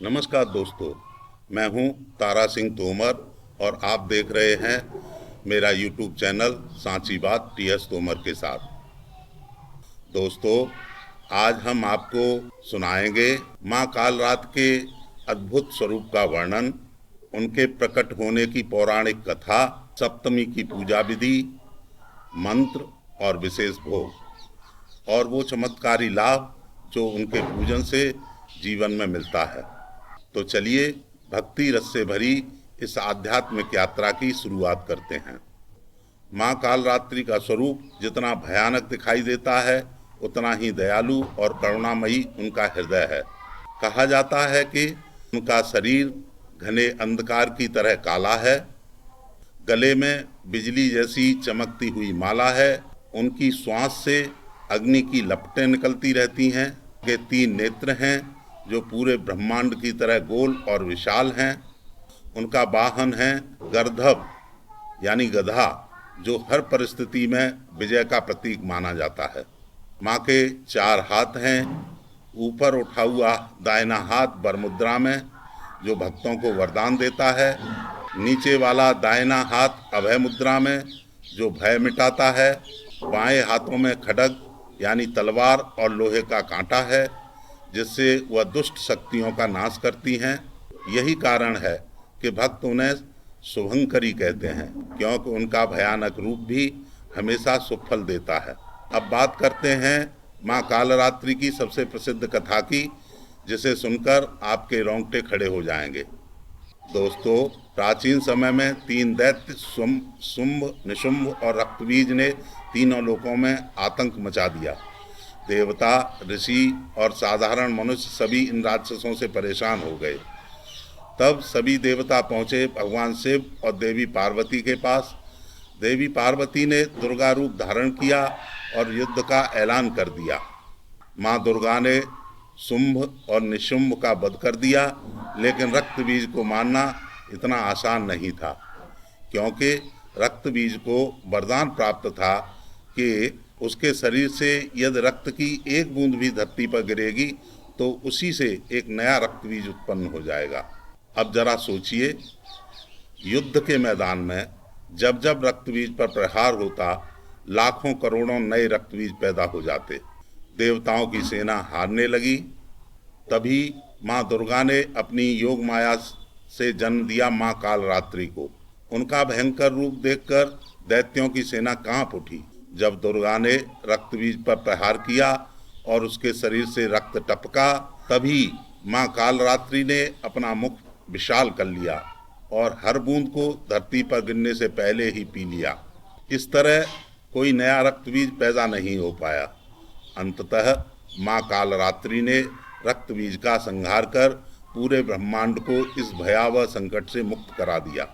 नमस्कार दोस्तों, मैं हूं तारा सिंह तोमर और आप देख रहे हैं मेरा यूट्यूब चैनल सांची बात टीएस तोमर के साथ। दोस्तों, आज हम आपको सुनाएंगे माँ कालरात्रि के अद्भुत स्वरूप का वर्णन, उनके प्रकट होने की पौराणिक कथा, सप्तमी की पूजा विधि, मंत्र और विशेष भोग और वो चमत्कारी लाभ जो उनके पूजन से जीवन में मिलता है। तो चलिए भक्ति रस से भरी इस आध्यात्मिक यात्रा की शुरुआत करते हैं। माँ कालरात्रि का स्वरूप जितना भयानक दिखाई देता है, उतना ही दयालु और करुणामयी उनका हृदय है। कहा जाता है कि उनका शरीर घने अंधकार की तरह काला है, गले में बिजली जैसी चमकती हुई माला है, उनकी श्वास से अग्नि की लपटें निकलती रहती हैं, के 3 नेत्र हैं जो पूरे ब्रह्मांड की तरह गोल और विशाल हैं। उनका वाहन है गर्दभ यानी गधा, जो हर परिस्थिति में विजय का प्रतीक माना जाता है। माँ के 4 हाथ हैं, ऊपर उठा हुआ दाहिना हाथ वरमुद्रा में जो भक्तों को वरदान देता है, नीचे वाला दाहिना हाथ अभय मुद्रा में जो भय मिटाता है, बाएं हाथों में खड्ग यानी तलवार और लोहे का कांटा है जिससे वह दुष्ट शक्तियों का नाश करती हैं। यही कारण है कि भक्त उन्हें शुभंकरी कहते हैं, क्योंकि उनका भयानक रूप भी हमेशा शुभ फल देता है। अब बात करते हैं माँ कालरात्रि की सबसे प्रसिद्ध कथा की, जिसे सुनकर आपके रोंगटे खड़े हो जाएंगे। दोस्तों, प्राचीन समय में 3 दैत्य शुंभ, निशुंभ और रक्तबीज ने तीनों लोकों में आतंक मचा दिया। देवता, ऋषि और साधारण मनुष्य सभी इन राक्षसों से परेशान हो गए। तब सभी देवता पहुँचे भगवान शिव और देवी पार्वती के पास। देवी पार्वती ने दुर्गा रूप धारण किया और युद्ध का ऐलान कर दिया। माँ दुर्गा ने शुंभ और निशुंभ का वध कर दिया, लेकिन रक्तबीज को मारना इतना आसान नहीं था, क्योंकि रक्तबीज को वरदान प्राप्त था कि उसके शरीर से यदि रक्त की एक बूंद भी धरती पर गिरेगी तो उसी से एक नया रक्तबीज उत्पन्न हो जाएगा। अब जरा सोचिए, युद्ध के मैदान में जब जब रक्तबीज पर प्रहार होता, लाखों करोड़ों नए रक्तबीज पैदा हो जाते। देवताओं की सेना हारने लगी। तभी माँ दुर्गा ने अपनी योग माया से जन्म दिया माँ कालरात्रि को। उनका भयंकर रूप देखकर दैत्यों की सेना कांप उठी। जब दुर्गा ने रक्तबीज पर प्रहार किया और उसके शरीर से रक्त टपका, तभी माँ कालरात्रि ने अपना मुख विशाल कर लिया और हर बूंद को धरती पर गिरने से पहले ही पी लिया। इस तरह कोई नया रक्तबीज पैदा नहीं हो पाया। अंततः माँ कालरात्रि ने रक्तबीज का संहार कर पूरे ब्रह्मांड को इस भयावह संकट से मुक्त करा दिया।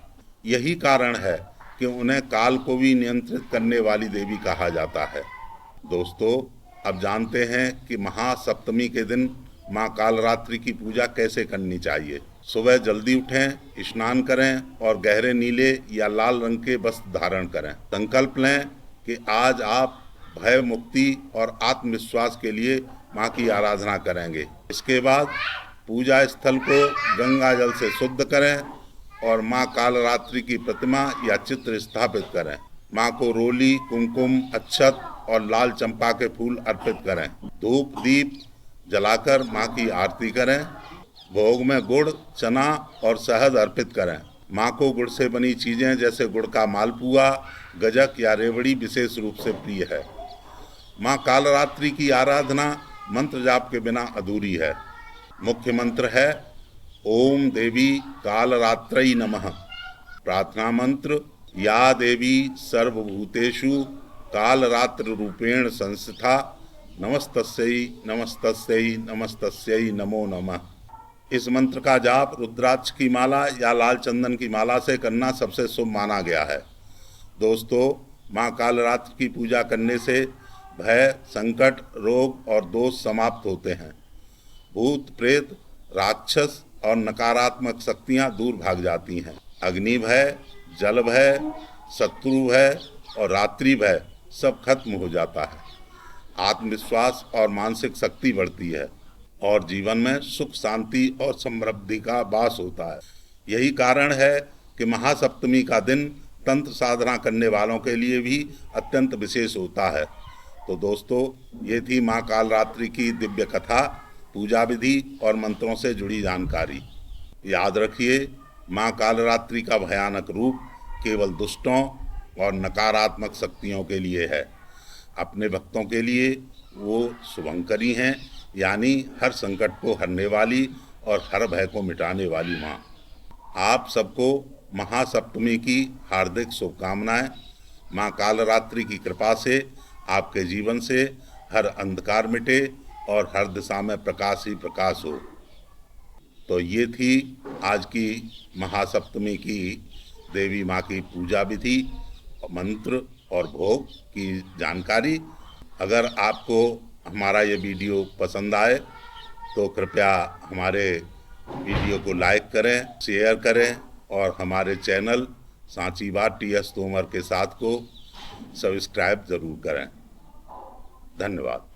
यही कारण है कि उन्हें काल को भी नियंत्रित करने वाली देवी कहा जाता है। दोस्तों, अब जानते हैं कि महासप्तमी के दिन माँ कालरात्रि की पूजा कैसे करनी चाहिए। सुबह जल्दी उठें, स्नान करें और गहरे नीले या लाल रंग के वस्त्र धारण करें। संकल्प लें कि आज आप भय मुक्ति और आत्मविश्वास के लिए माँ की आराधना करेंगे। इसके बाद पूजा स्थल को गंगा जल से शुद्ध करें और माँ कालरात्रि की प्रतिमा या चित्र स्थापित करें। माँ को रोली, कुमकुम, अक्षत और लाल चंपा के फूल अर्पित करें। धूप दीप जलाकर माँ की आरती करें। भोग में गुड़, चना और शहद अर्पित करें। माँ को गुड़ से बनी चीज़ें जैसे गुड़ का मालपुआ, गजक या रेवड़ी विशेष रूप से प्रिय है। माँ कालरात्रि की आराधना मंत्र जाप के बिना अधूरी है। मुख्य मंत्र है ओम देवी कालरात्रै नमः। प्रार्थना मंत्र या देवी सर्वभूतेषु कालरात्र रूपेण संस्थिता नमस्तस्यै नमस्तस्यै नमस्तस्यै नमो नमः। इस मंत्र का जाप रुद्राक्ष की माला या लाल चंदन की माला से करना सबसे शुभ माना गया है। दोस्तों, माँ कालरात्रि की पूजा करने से भय, संकट, रोग और दोष समाप्त होते हैं। भूत, प्रेत, राक्षस और नकारात्मक शक्तियाँ दूर भाग जाती हैं। अग्नि भय, जल भय, शत्रु भय और रात्रि भय सब खत्म हो जाता है। आत्मविश्वास और मानसिक शक्ति बढ़ती है। और जीवन में सुख शांति और समृद्धि का वास होता है। यही कारण है कि महासप्तमी का दिन तंत्र साधना करने वालों के लिए भी अत्यंत विशेष होता है। तो दोस्तों, ये थी माँ कालरात्रि की दिव्य कथा, पूजा विधि और मंत्रों से जुड़ी जानकारी। याद रखिए, माँ कालरात्रि का भयानक रूप केवल दुष्टों और नकारात्मक शक्तियों के लिए है। अपने भक्तों के लिए वो शुभंकरी हैं, यानी हर संकट को हरने वाली और हर भय को मिटाने वाली माँ। आप सबको महासप्तमी की हार्दिक शुभकामनाएं। माँ कालरात्रि की कृपा से आपके जीवन से हर अंधकार मिटे और हर दिशा में प्रकाश ही प्रकाश हो। तो ये थी आज की महासप्तमी की देवी माँ की पूजा विधि, मंत्र और भोग की जानकारी। अगर आपको हमारा ये वीडियो पसंद आए तो कृपया हमारे वीडियो को लाइक करें, शेयर करें और हमारे चैनल सांची बात TS तोमर के साथ को सब्सक्राइब ज़रूर करें। धन्यवाद।